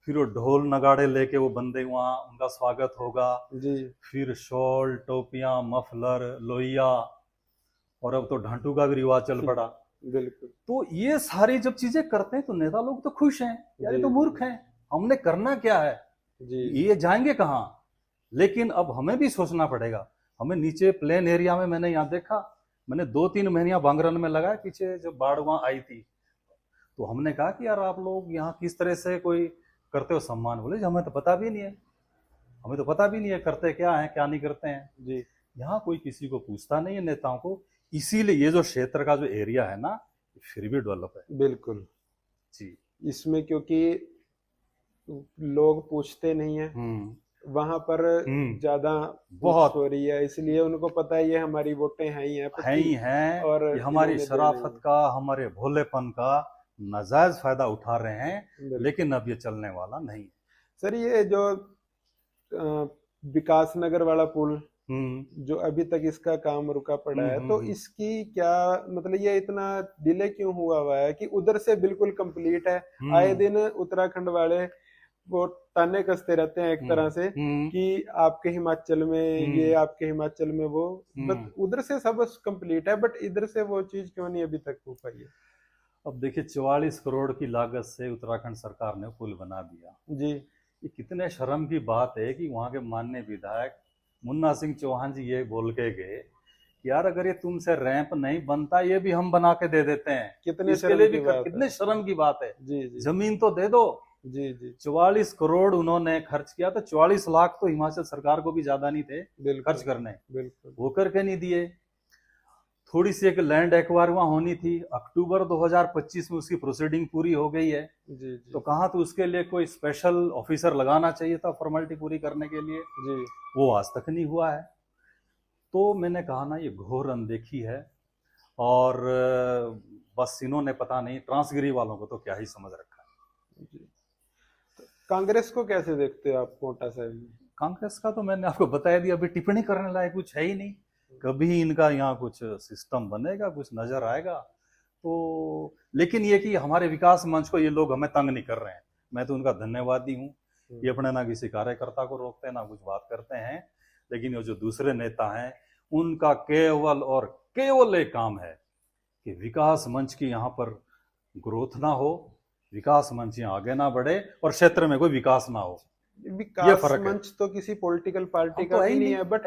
B: फिर वो ढोल नगाड़े लेके वो बंदे वहाँ उनका स्वागत होगा जी। फिर शॉल, टोपियां, मफलर, लोहिया, और अब तो ढांटू का भी रिवाज चल पड़ा।
A: बिल्कुल।
B: तो ये सारी जब चीजें करते हैं तो नेता लोग तो खुश हैं, यार ये
A: जी
B: तो मूर्ख हैं, हमने करना क्या है,
A: जी
B: ये जाएंगे कहाँ। लेकिन अब हमें भी सोचना पड़ेगा। हमें नीचे प्लेन एरिया में, मैंने यहाँ देखा, मैंने 2-3 महीनियां बांगरन में लगाया, पीछे जब बाढ़ वहां आई थी, तो हमने कहा कि यार आप लोग यहाँ किस तरह से कोई करते हो सम्मान। बोले हमें तो पता भी नहीं है, हमें तो पता भी नहीं है करते क्या है क्या नहीं करते हैं।
A: जी
B: यहाँ कोई किसी को पूछता नहीं है नेताओं को, इसीलिए ये जो क्षेत्र का जो एरिया है ना, फिर भी डेवलप है।
A: बिल्कुल।
B: जी।
A: इसमें क्योंकि लोग पूछते नहीं है, वहां पर ज्यादा
B: बहुत
A: हो रही है, इसलिए उनको पता है ये हमारी वोटें हैं ही हैं,
B: है ही हैं,
A: और
B: ये हमारी
A: इन्होंने
B: शराफत
A: देना
B: का, हमारे भोलेपन का नाजायज फायदा उठा रहे हैं।
A: बिल्कुल।
B: लेकिन अब ये चलने वाला नहीं है।
A: सर ये जो विकास नगर वाला पुल जो अभी तक इसका काम रुका पड़ा है, तो इसकी क्या मतलब, ये इतना डिले क्यों हुआ है कि उधर से बिल्कुल कंप्लीट है, आए दिन उत्तराखंड वाले वो ताने कसते रहते हैं एक तरह से कि आपके हिमाचल में ये, आपके हिमाचल में वो, बट उधर से सब कंप्लीट है, बट इधर से वो चीज क्यों नहीं अभी तक हो पाई है।
B: अब देखिए 44 करोड़ की लागत से उत्तराखंड सरकार ने पुल बना दिया
A: जी।
B: ये कितने शर्म की बात है कि वहां के माननीय विधायक मुन्ना सिंह चौहान जी ये बोल के गए कि यार अगर ये तुमसे रैंप नहीं बनता ये भी हम बना के दे देते हैं।
A: कितने
B: इसके लिए भी
A: कितने
B: शर्म की बात है।
A: जी जी।
B: जमीन तो दे दो।
A: जी जी।
B: 44 करोड़ उन्होंने खर्च किया, तो 44 लाख तो हिमाचल सरकार को भी ज्यादा नहीं थे खर्च करने,
A: बिल्कुल
B: वो करके नहीं दिए। थोड़ी सी एक लैंड एक्वायर वहां होनी थी, अक्टूबर 2025 में उसकी प्रोसीडिंग पूरी हो गई है।
A: जी जी।
B: तो कहा तो उसके लिए कोई स्पेशल ऑफिसर लगाना चाहिए था फॉर्मेलिटी पूरी करने के लिए
A: जी,
B: वो आज तक नहीं हुआ है। तो मैंने कहा ना ये घोर अनदेखी है, और बस इन्होंने पता नहीं ट्रांसगिरी वालों को तो क्या ही समझ रखा है।
A: जी। तो कांग्रेस को कैसे देखते हो आप पोंटा साहिब में?
B: कांग्रेस का तो मैंने आपको बताया दिया, अभी टिप्पणी करने लायक कुछ है ही नहीं। कभी इनका यहाँ कुछ सिस्टम बनेगा, कुछ नजर आएगा तो। लेकिन ये कि हमारे विकास मंच को ये लोग हमें तंग नहीं कर रहे हैं, मैं तो उनका धन्यवादी हूँ। ये अपने ना किसी कार्यकर्ता को रोकते हैं ना कुछ बात करते हैं। लेकिन ये जो दूसरे नेता हैं उनका केवल और केवल एक काम है कि विकास मंच की यहाँ पर ग्रोथ ना हो, विकास मंच यहाँ आगे ना बढ़े और क्षेत्र में कोई विकास ना हो।
A: विकास मंच तो किसी पॉलिटिकल पार्टी का भी नहीं है, बट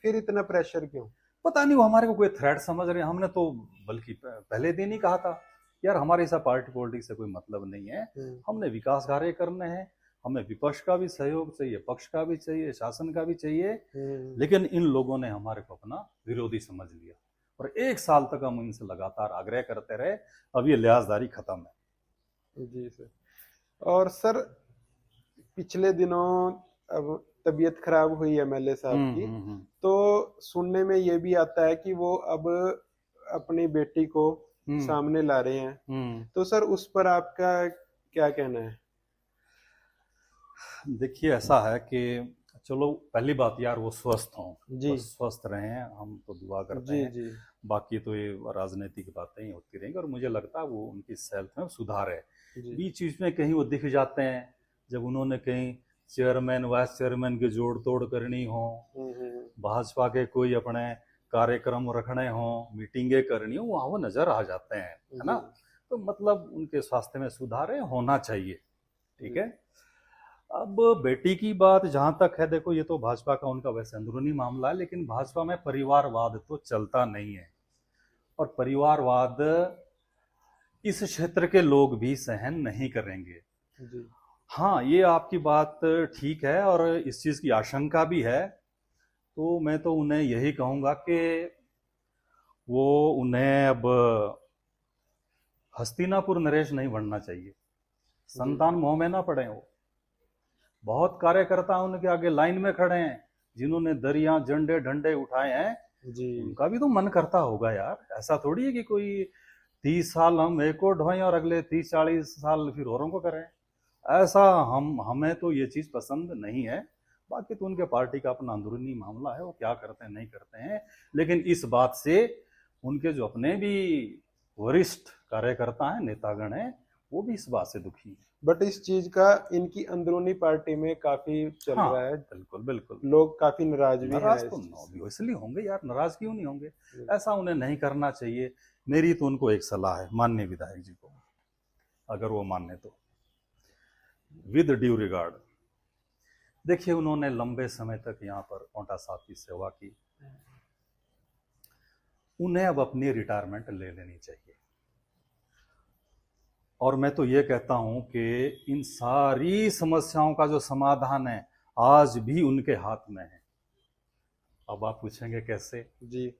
A: फिर इतना प्रेशर क्यों?
B: पता नहीं, वो हमारे को कोई थ्रेट समझ रहे हैं। हमने तो बल्कि पहले दिन ही कहा था यार हमारे ऐसा पार्टी पॉलिटिक्स से कोई मतलब नहीं है, हमने विकास कार्य करने हैं, हमें विपक्ष का भी सहयोग चाहिए, पक्ष का भी चाहिए, शासन का भी चाहिए। लेकिन इन लोगों ने हमारे को अपना विरोधी समझ लिया और 1 साल तक हम इनसे लगातार आग्रह करते रहे। अब ये लिहाजदारी खत्म है।
A: जी सर। और सर पिछले दिनों अब तबीयत खराब हुई एमएलए साहब की, तो सुनने में ये भी आता है कि वो अब अपनी बेटी को सामने ला रहे हैं, तो सर उस पर आपका क्या कहना है?
B: देखिए ऐसा है कि चलो पहली बात यार वो स्वस्थ हों,
A: जी,
B: वो स्वस्थ रहें, हम तो दुआ करते
A: जी,
B: हैं।
A: जी।
B: बाकी तो ये राजनीतिक बातें ही होती रहेंगी और मुझे लगता है वो उनकी सेहत में सुधार है। बीच बीच में कहीं वो दिख जाते हैं जब उन्होंने कहीं चेयरमैन वाइस चेयरमैन की जोड़ तोड़ करनी हो, भाजपा के कोई अपने कार्यक्रम रखने हो, मीटिंगें करनी हो, वहाँ वो नजर आ जाते हैं, है ना। तो मतलब उनके स्वास्थ्य में सुधार है, होना चाहिए, ठीक है। अब बेटी की बात जहां तक है, देखो ये तो भाजपा का उनका वैसे अंदरूनी मामला है, लेकिन भाजपा में परिवारवाद तो चलता नहीं है और परिवारवाद इस क्षेत्र के लोग भी सहन नहीं करेंगे।
A: जी।
B: हाँ ये आपकी बात ठीक है और इस चीज की आशंका भी है। तो मैं तो उन्हें यही कहूंगा कि वो उन्हें अब हस्तिनापुर नरेश नहीं बनना चाहिए, संतान मोह में ना पड़े। वो बहुत कार्यकर्ता उनके आगे लाइन में खड़े हैं जिन्होंने दरिया झंडे डंडे उठाए हैं जी। उनका भी तो मन करता होगा यार, ऐसा थोड़ी है कि कोई 30 साल हम एक और ढोएं और अगले 30-40 साल फिर औरों को करें। ऐसा हमें तो ये चीज पसंद नहीं है। बाकी तो उनके पार्टी का अपना अंदरूनी मामला है, वो क्या करते हैं नहीं करते हैं। लेकिन इस बात से उनके जो अपने भी वरिष्ठ कार्यकर्ता हैं, नेतागण हैं, वो भी इस बात से दुखी हैं।
A: बट इस चीज का इनकी अंदरूनी पार्टी में काफी चल
B: हाँ,
A: रहा है,
B: बिल्कुल बिल्कुल।
A: लोग काफी नाराज भी हैं
B: नाराज
A: इस
B: तो
A: चीज से।
B: ऑब्वियसली होंगे यार, नाराज क्यों नहीं होंगे।
A: बिल्कुल।
B: ऐसा उन्हें नहीं करना चाहिए। मेरी तो उनको एक सलाह है, माननीय विधायक जी को, अगर वो माने तो, विद ड्यू रिगार्ड। देखिए, उन्होंने लंबे समय तक यहाँ पर पोंटा साहब की सेवा की, उन्हें अब अपनी रिटायरमेंट ले लेनी चाहिए। और मैं तो ये कहता हूं कि इन सारी समस्याओं का जो समाधान है आज भी उनके हाथ में है। अब आप पूछेंगे कैसे?
A: जी।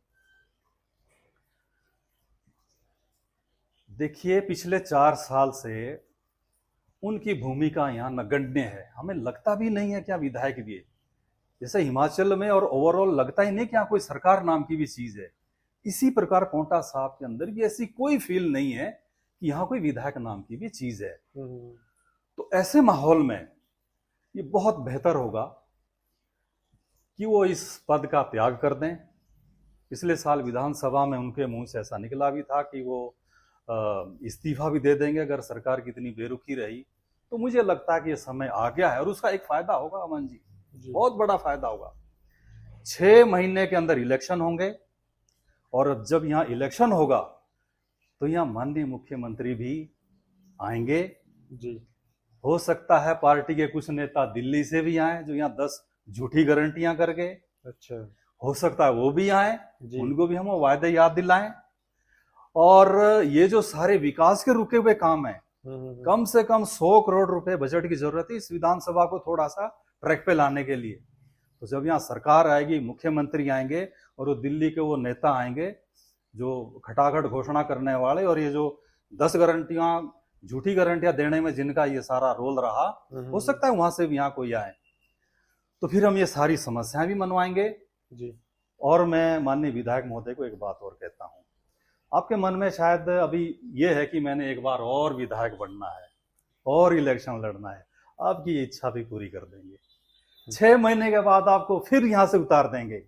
B: देखिए, पिछले 4 साल से उनकी भूमिका यहाँ नगण्य है। हमें लगता भी नहीं है क्या विधायक भी है, जैसे हिमाचल में और ओवरऑल लगता ही नहीं क्या कोई सरकार नाम की भी चीज है। इसी प्रकार पोंटा साहब के अंदर भी ऐसी कोई फील नहीं है कि यहाँ कोई विधायक नाम की भी चीज है। तो ऐसे माहौल में ये बहुत बेहतर होगा कि वो इस पद का त्याग कर दें। पिछले साल विधानसभा में उनके मुंह से ऐसा निकला भी था कि वो इस्तीफा भी दे देंगे अगर सरकार की इतनी बेरुखी रही। तो मुझे लगता है कि ये समय आ गया है और उसका एक फायदा होगा अमन जी, बहुत बड़ा फायदा होगा। 6 महीने के अंदर इलेक्शन होंगे और जब यहाँ इलेक्शन होगा तो यहाँ माननीय मुख्यमंत्री भी आएंगे जी। हो सकता है पार्टी के कुछ नेता दिल्ली से भी आए जो यहाँ 10 झूठी गारंटियां करके, अच्छा, हो सकता है वो भी आए, उनको भी हम वायदे याद दिलाएं। और ये जो सारे विकास के रुके हुए काम है, कम से कम 100 करोड़ रुपए बजट की जरूरत है इस विधानसभा को थोड़ा सा ट्रैक पे लाने के लिए। तो जब यहाँ सरकार आएगी, मुख्यमंत्री आएंगे और वो दिल्ली के वो नेता आएंगे जो खटाखट घोषणा करने वाले, और ये जो 10 गारंटियां, झूठी गारंटियां देने में जिनका ये सारा रोल रहा, हो सकता है वहां से भी यहाँ कोई आए, तो फिर हम ये सारी समस्याएं भी मनवाएंगे जी। और मैं माननीय विधायक महोदय को एक बात और कहता हूँ, आपके मन में शायद अभी ये है कि मैंने एक बार और विधायक बनना है और इलेक्शन लड़ना है। आपकी ये इच्छा भी पूरी कर देंगे। 6 महीने के बाद आपको फिर यहां से उतार देंगे।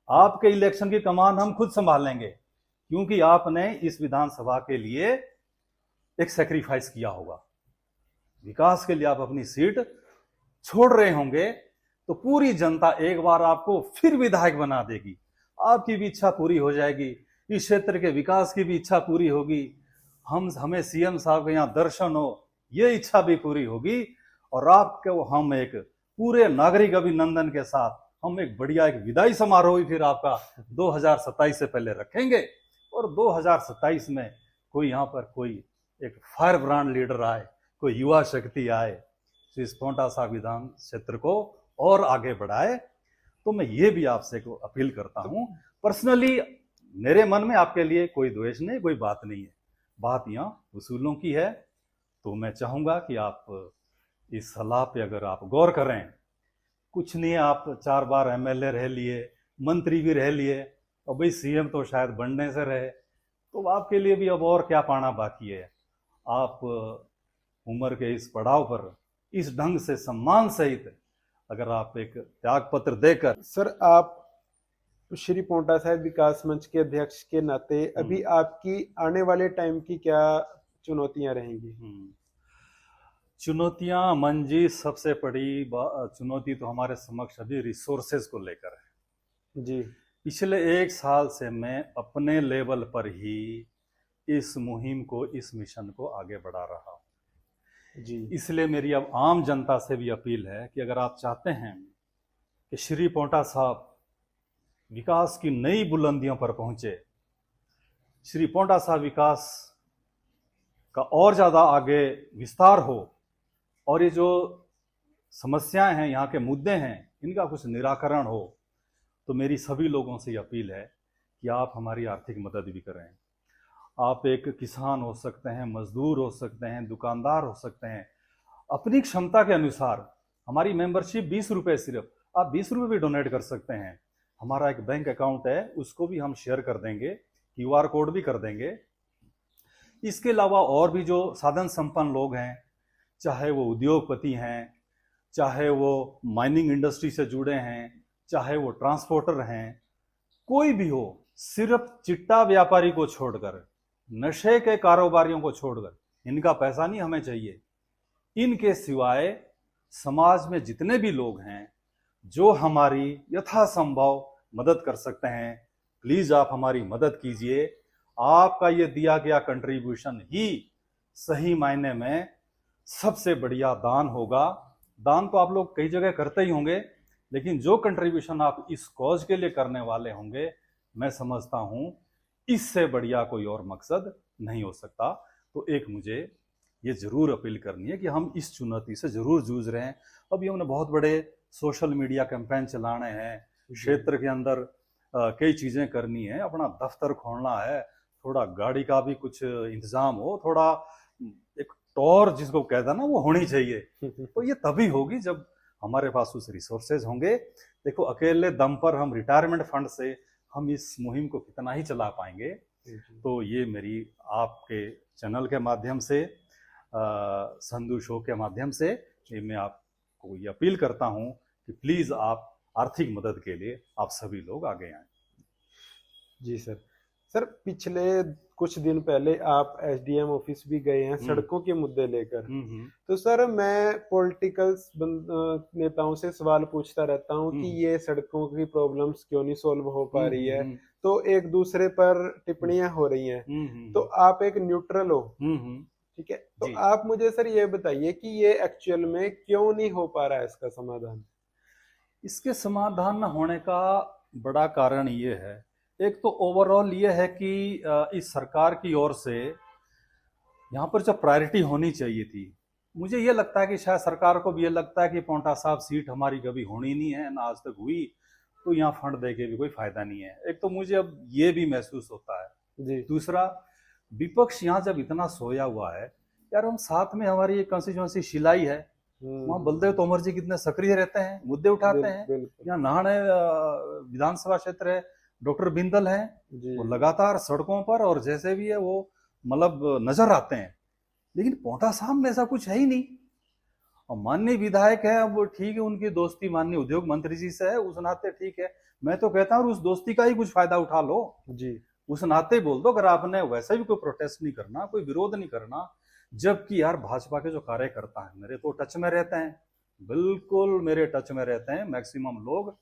B: आपके इलेक्शन की कमान हम खुद संभालेंगे, क्योंकि आपने इस विधानसभा के लिए एक सेक्रीफाइस किया होगा। विकास के लिए आप अपनी सीट छोड़ रहे होंगे, तो पूरी जनता एक बार आपको फिर विधायक बना देगी। आपकी भी इच्छा पूरी हो जाएगी, इस क्षेत्र के विकास की भी इच्छा पूरी होगी, हमें सीएम साहब के यहाँ दर्शन हो, ये इच्छा भी पूरी होगी। और आपको हम एक पूरे नागरिक अभिनंदन के साथ हम एक बढ़िया एक विदाई समारोह भी फिर आपका 2027 से पहले रखेंगे। और 2027 में कोई यहाँ पर कोई एक फायर ब्रांड लीडर आए, कोई युवा शक्ति आए, तो इस पोंटा साहब विधान क्षेत्र को और आगे बढ़ाए। तो मैं ये भी आपसे को अपील करता हूं, पर्सनली मेरे मन में आपके लिए कोई द्वेष नहीं, कोई बात नहीं है, बात यहाँ उसूलों की है। तो मैं चाहूंगा कि आप इस सलाह पे अगर आप गौर करें। कुछ नहीं, आप 4 बार एमएलए रह लिए, मंत्री भी रह लिए, और भाई सीएम तो शायद बनने से रहे, तो आपके लिए भी अब और क्या पाना बाकी है। आप उम्र के इस पड़ाव पर इस ढंग से सम्मान सहित अगर आप एक त्याग पत्र देकर।
A: सर, आप श्री पोंटा साहिब विकास मंच के अध्यक्ष के नाते अभी आपकी आने वाले टाइम की क्या चुनौतियां रहेंगी?
B: चुनौतियां मंजी, सबसे बड़ी चुनौती तो हमारे समक्ष अभी रिसोर्सेज को लेकर है जी। पिछले 1 साल से मैं अपने लेवल पर ही इस मुहिम को, इस मिशन को आगे बढ़ा रहा हूं जी। इसलिए मेरी अब आम जनता से भी अपील है कि अगर आप चाहते हैं कि श्री पोंटा साहब विकास की नई बुलंदियों पर पहुंचे, श्री पोंटा साहब विकास का और ज्यादा आगे विस्तार हो, और ये जो समस्याएं हैं, यहाँ के मुद्दे हैं, इनका कुछ निराकरण हो, तो मेरी सभी लोगों से ये अपील है कि आप हमारी आर्थिक मदद भी करें। आप एक किसान हो सकते हैं, मजदूर हो सकते हैं, दुकानदार हो सकते हैं, अपनी क्षमता के अनुसार हमारी मेंबरशिप 20 रुपये, सिर्फ आप 20 रुपये भी डोनेट कर सकते हैं। हमारा एक बैंक अकाउंट है, उसको भी हम शेयर कर देंगे, QR कोड भी कर देंगे। इसके अलावा और भी जो साधन संपन्न लोग हैं, चाहे वो उद्योगपति हैं, चाहे वो माइनिंग इंडस्ट्री से जुड़े हैं, चाहे वो ट्रांसपोर्टर हैं, कोई भी हो, सिर्फ चिट्टा व्यापारी को छोड़कर, नशे के कारोबारियों को छोड़कर, इनका पैसा नहीं हमें चाहिए। इनके सिवाय समाज में जितने भी लोग हैं जो हमारी यथासंभव मदद कर सकते हैं, प्लीज आप हमारी मदद कीजिए। आपका ये दिया गया कंट्रीब्यूशन ही सही मायने में सबसे बढ़िया दान होगा। दान तो आप लोग कई जगह करते ही होंगे, लेकिन जो कंट्रीब्यूशन आप इस कॉज के लिए करने वाले होंगे, मैं समझता हूं इससे बढ़िया कोई और मकसद नहीं हो सकता। तो एक मुझे ये जरूर अपील करनी है कि हम इस चुनौती से जरूर जूझ रहे हैं। अभी हमने बहुत बड़े सोशल मीडिया कैंपेन चलाने हैं, क्षेत्र के अंदर कई चीजें करनी है, अपना दफ्तर खोलना है, थोड़ा गाड़ी का भी कुछ इंतजाम हो, थोड़ा एक टॉर जिसको कहता ना वो होनी चाहिए। तो ये तभी होगी जब हमारे पास उस रिसोर्सेज होंगे। देखो, अकेले दम पर हम रिटायरमेंट फंड से हम इस मुहिम को कितना ही चला पाएंगे। तो ये मेरी आपके चैनल के माध्यम से, संधू शो के माध्यम से ये मैं आपको ये अपील करता हूं कि प्लीज आप आर्थिक मदद के लिए आप सभी लोग आगे आए।
A: जी सर। सर, पिछले कुछ दिन पहले आप एसडीएम ऑफिस भी गए हैं सड़कों के मुद्दे लेकर। तो सर, मैं पॉलिटिकल नेताओं से सवाल पूछता रहता हूं कि ये सड़कों की प्रॉब्लम्स क्यों नहीं सॉल्व हो पा रही है, तो एक दूसरे पर टिप्पणियां हो रही हैं। तो आप एक न्यूट्रल हो, ठीक है, तो आप मुझे सर ये बताइए कि ये एक्चुअल में क्यों नहीं हो पा रहा है इसका समाधान?
B: इसके समाधान न होने का बड़ा कारण ये है, एक तो ओवरऑल ये है कि इस सरकार की ओर से यहाँ पर जो प्रायोरिटी होनी चाहिए थी, मुझे ये लगता है कि शायद सरकार को भी ये लगता है कि पौंटा साहब सीट हमारी कभी होनी नहीं है ना, आज तक हुई, तो यहाँ फंड दे के भी कोई फायदा नहीं है। एक तो मुझे अब ये भी महसूस होता है जी। दूसरा, विपक्ष यहाँ जब इतना सोया हुआ है, यार हम साथ में हमारी एक कंस्टिट्यूएंसी शिलाई है, वहाँ बलदेव तोमर जी कितने सक्रिय रहते हैं, मुद्दे उठाते हैं। यहाँ नाहने विधानसभा क्षेत्र है, डॉक्टर बिंदल हैं, वो लगातार सड़कों पर और जैसे भी है वो मतलब नजर आते हैं। लेकिन पौंटा साहब में ऐसा कुछ है ही नहीं। और माननीय विधायक है, अब ठीक है उनकी दोस्ती माननीय उद्योग मंत्री जी से है, उस नाते ठीक है, मैं तो कहता हूँ उस दोस्ती का ही कुछ फायदा उठा लो जी। उस नाते बोल दो, अगर आपने वैसे भी कोई प्रोटेस्ट नहीं करना, कोई विरोध नहीं करना। जबकि यार भाजपा के जो कार्यकर्ता हैं मेरे तो टच में रहते हैं, बिल्कुल मेरे टच में रहते हैं मैक्सिमम लोग,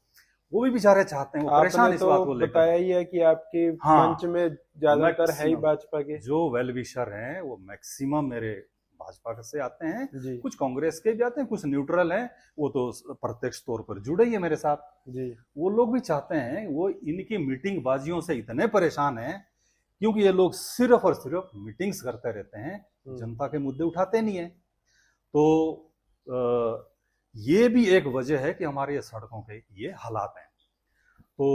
B: वो भी बेचारे चाहते हैं, वो परेशान इस बात को लेकर।
A: बताया ही है कि आपके मंच में ज्यादातर है ही भाजपा के
B: जो वेल विशर हैं, वो मैक्सिमम मेरे भाजपा से आते हैं, कुछ कांग्रेस के भी आते हैं, कुछ न्यूट्रल हैं, वो तो प्रत्यक्ष तौर पर जुड़े ही है मेरे साथ जी। वो लोग भी चाहते हैं, वो इनकी मीटिंग बाजियों से इतने परेशान हैं क्योंकि ये लोग सिर्फ और सिर्फ मीटिंग्स करते रहते हैं, जनता के मुद्दे उठाते नहीं है। तो ये भी एक वजह है कि हमारे ये सड़कों के ये हालात हैं। तो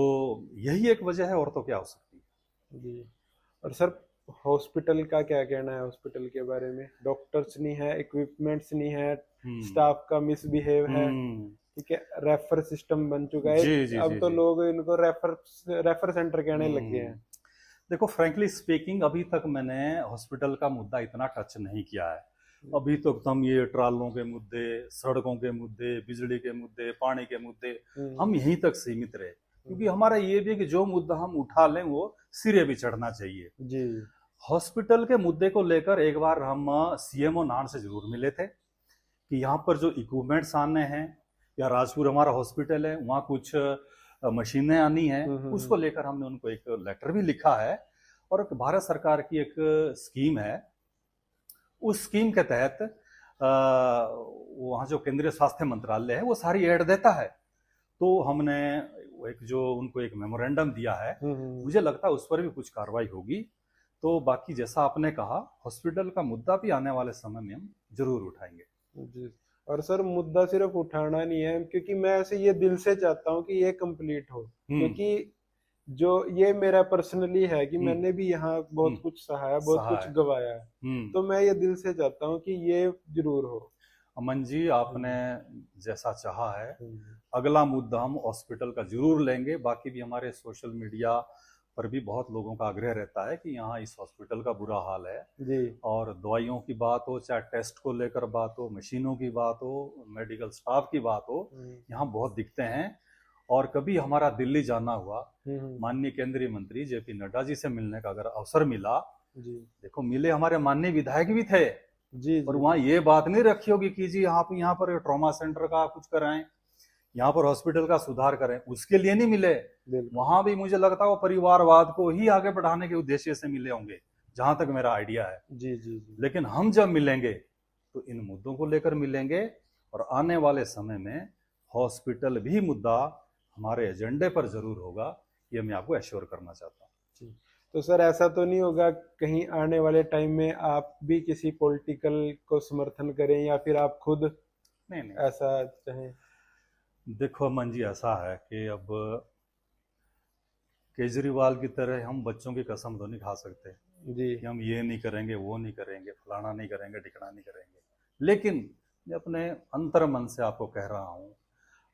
B: यही एक वजह है, और तो क्या हो सकती है
A: जी। और सर, हॉस्पिटल का क्या कहना है? हॉस्पिटल के बारे में डॉक्टर्स नहीं है, इक्विपमेंट्स नहीं है, स्टाफ का मिसबिहेव है, ठीक है, रेफर सिस्टम बन चुका है जी, अब तो लोग इनको रेफर सेंटर कहने लग गए हैं।
B: देखो, फ्रैंकली स्पीकिंग, अभी तक मैंने हॉस्पिटल का मुद्दा इतना टच नहीं किया है। अभी तो हम ये ट्रालों के मुद्दे, सड़कों के मुद्दे, बिजली के मुद्दे, पानी के मुद्दे, हम यहीं तक सीमित रहे, क्योंकि हमारा ये भी कि जो मुद्दा हम उठा लें वो सिरे भी चढ़ना चाहिए जी। हॉस्पिटल के मुद्दे को लेकर एक बार हम सीएमओ नान से जरूर मिले थे कि यहाँ पर जो इक्विपमेंट्स आने हैं, या राजपुर हमारा हॉस्पिटल है, वहाँ कुछ मशीनें आनी है, उसको लेकर हमने उनको एक लेटर भी लिखा है। और भारत सरकार की एक स्कीम है, उस स्कीम के तहत वहाँ जो केंद्रीय स्वास्थ्य मंत्रालय है वो सारी एड देता है। तो हमने उनको एक मेमोरेंडम दिया है, मुझे लगता है उस पर भी कुछ कार्रवाई होगी। तो बाकी जैसा आपने कहा, हॉस्पिटल का मुद्दा भी आने वाले समय में हम जरूर उठाएंगे
A: जी। और सर, मुद्दा सिर्फ उठाना नहीं है, क्योंकि मैं ऐसे ये दिल से चाहता हूँ कि ये कंप्लीट हो, क्योंकि जो ये मेरा पर्सनली है कि मैंने भी यहाँ बहुत कुछ सहाया, बहुत कुछ गवाया है, तो मैं ये दिल से चाहता हूँ कि ये जरूर हो।
B: अमन जी, आपने जैसा चाहा है, अगला मुद्दा हम हॉस्पिटल का जरूर लेंगे। बाकी भी हमारे सोशल मीडिया पर भी बहुत लोगों का आग्रह रहता है कि यहाँ इस हॉस्पिटल का बुरा हाल है जी। और दवाइयों की बात हो, चाहे टेस्ट को लेकर बात हो, मशीनों की बात हो, मेडिकल स्टाफ की बात हो, यहाँ बहुत दिखते हैं। और कभी हमारा दिल्ली जाना हुआ, माननीय केंद्रीय मंत्री जेपी नड्डा जी से मिलने का अगर अवसर मिला जी। देखो, मिले, हमारे माननीय विधायक भी थे,
A: जी
B: और
A: जी
B: वहां ये बात नहीं रखी होगी कि जी आप यहाँ पर ट्रॉमा सेंटर का कुछ कराएं, यहाँ पर हॉस्पिटल का सुधार करें, उसके लिए नहीं मिले।
A: बिल्कुल।
B: वहां भी मुझे लगता है वो परिवारवाद को ही आगे बढ़ाने के उद्देश्य से मिले होंगे, जहां तक मेरा आइडिया है।
A: जी जी जी
B: लेकिन हम जब मिलेंगे तो इन मुद्दों को लेकर मिलेंगे, और आने वाले समय में हॉस्पिटल भी मुद्दा हमारे एजेंडे पर जरूर होगा, ये मैं आपको एश्योर करना चाहता हूँ।
A: जी। तो सर ऐसा तो नहीं होगा कहीं आने वाले टाइम में आप भी किसी पॉलिटिकल को समर्थन करें या फिर आप खुद
B: नहीं नहीं,
A: ऐसा चाहें?
B: देखो अमन जी, ऐसा है कि अब केजरीवाल की तरह हम बच्चों की कसम तो नहीं खा सकते
A: जी
B: कि हम ये नहीं करेंगे, वो नहीं करेंगे, फलाना नहीं करेंगे, ढिकना नहीं करेंगे। लेकिन मैं अपने अंतर मन से आपको कह रहा हूं,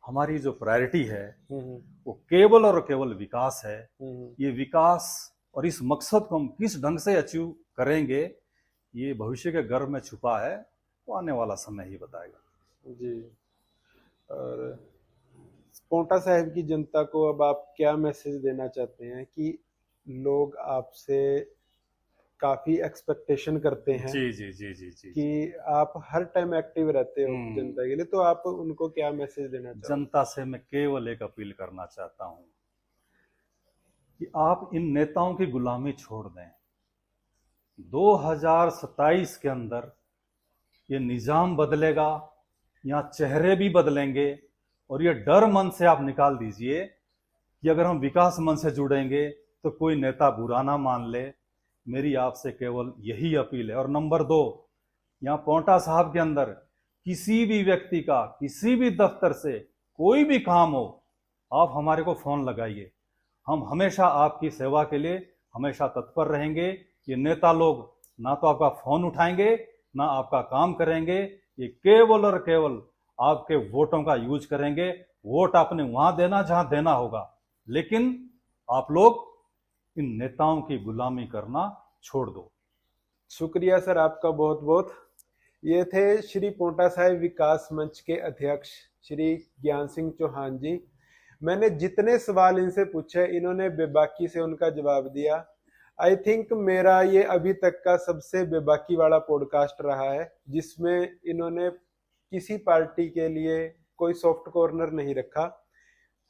B: हमारी जो प्रायोरिटी है
A: हम्म
B: वो केवल और केवल विकास है।
A: हम्म
B: ये विकास और इस मकसद को हम किस ढंग से अचीव करेंगे, ये भविष्य के गर्भ में छुपा है, वो आने वाला समय ही बताएगा।
A: जी। और पोंटा साहिब की जनता को अब आप क्या मैसेज देना चाहते हैं कि लोग आपसे काफी एक्सपेक्टेशन करते हैं
B: जी जी जी जी जी
A: कि
B: जी।
A: आप हर टाइम एक्टिव रहते हो
B: हम्म,
A: जनता के लिए, तो आप उनको क्या मैसेज देना चाहोगे?
B: जनता से मैं केवल एक अपील करना चाहता हूं कि आप इन नेताओं की गुलामी छोड़ दें। 2027 के अंदर ये निजाम बदलेगा, यहाँ चेहरे भी बदलेंगे, और ये डर मन से आप निकाल दीजिए कि अगर हम विकास मन से जुड़ेंगे तो कोई नेता बुरा ना मान ले। मेरी आपसे केवल यही अपील है। और नंबर 2, यहाँ पोंटा साहब के अंदर किसी भी व्यक्ति का किसी भी दफ्तर से कोई भी काम हो, आप हमारे को फोन लगाइए, हम हमेशा आपकी सेवा के लिए हमेशा तत्पर रहेंगे। ये नेता लोग ना तो आपका फोन उठाएंगे, ना आपका काम करेंगे, ये केवल और केवल आपके वोटों का यूज करेंगे। वोट आपने वहां देना जहां देना होगा, लेकिन आप लोग इन नेताओं की गुलामी करना छोड़ दो।
A: शुक्रिया सर आपका बहुत बहुत। ये थे श्री पोंटा साहिब विकास मंच के अध्यक्ष श्री ज्ञान सिंह चौहान जी। मैंने जितने सवाल इनसे पूछे इन्होंने बेबाकी से उनका जवाब दिया। आई थिंक मेरा ये अभी तक का सबसे बेबाकी वाला पॉडकास्ट रहा है, जिसमें इन्होंने किसी पार्टी के लिए कोई सॉफ्ट कॉर्नर नहीं रखा,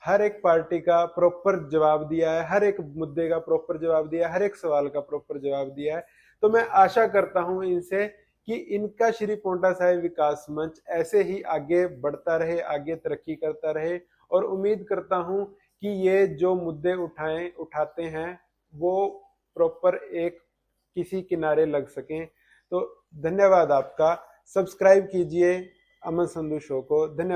A: हर एक पार्टी का प्रॉपर जवाब दिया है, हर एक मुद्दे का प्रॉपर जवाब दिया है, हर एक सवाल का प्रॉपर जवाब दिया है। तो मैं आशा करता हूं इनसे कि इनका श्री पोंटा साहिब विकास मंच ऐसे ही आगे बढ़ता रहे, आगे तरक्की करता रहे, और उम्मीद करता हूं कि ये जो मुद्दे उठाते हैं वो प्रॉपर एक किसी किनारे लग सकें। तो धन्यवाद आपका। सब्सक्राइब कीजिए अमन संधू शो को। धन्यवाद।